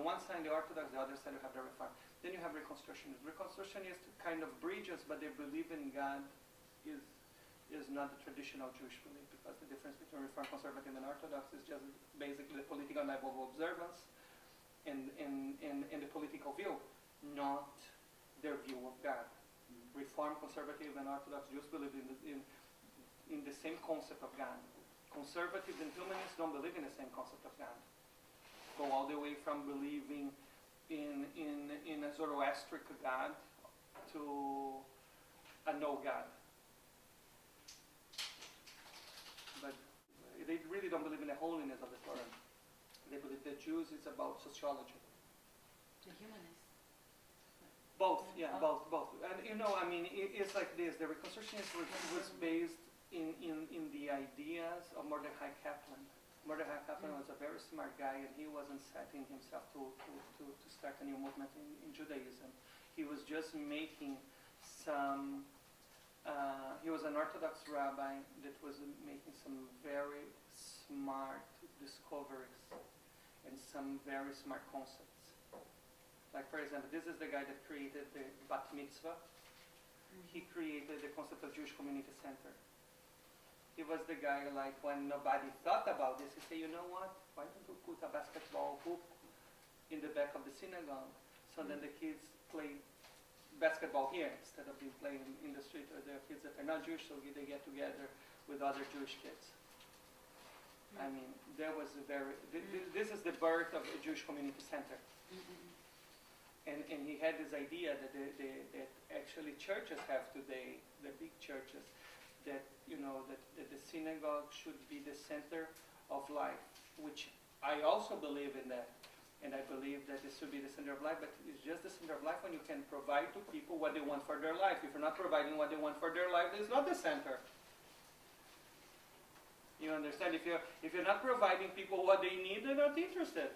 one side the Orthodox, the other side you have the Reform. Then you have Reconstructionists. Reconstructionists kind of bridges, but they believe in God is not the traditional Jewish belief, because the difference between Reform, Conservative, and Orthodox is just basically the political level of observance and the political view, not their view of God. Reform, Conservative, and Orthodox Jews believe in the same concept of God. Conservatives and humanists don't believe in the same concept of God. Go all the way from believing in a Zoroastric God to a no God. But they really don't believe in the holiness of the Torah. They believe that Jews is about sociology. The humanists. Both, yeah, both. And I mean, it's like this. The Reconstructionist was based in the ideas of Mordechai Kaplan. Mordechai Kaplan was a very smart guy, and he wasn't setting himself to start a new movement in Judaism. He was just making some, he was an Orthodox rabbi that was making some very smart discoveries and some very smart concepts. Like, for example, this is the guy that created the Bat Mitzvah. He created the concept of Jewish Community Center. He was the guy, like, when nobody thought about this, he said, you know what, why don't you put a basketball hoop in the back of the synagogue, so then the kids play basketball here, instead of being playing in the street, or the kids that are not Jewish, so they get together with other Jewish kids. I mean, there was a very, this is the birth of a Jewish Community Center. And he had this idea that that actually churches have today, the big churches, that that the synagogue should be the center of life, which I also believe in that, and I believe that this should be the center of life. But it's just the center of life when you can provide to people what they want for their life. If you're not providing what they want for their life, it's not the center. You understand? If you're not providing people what they need, they're not interested.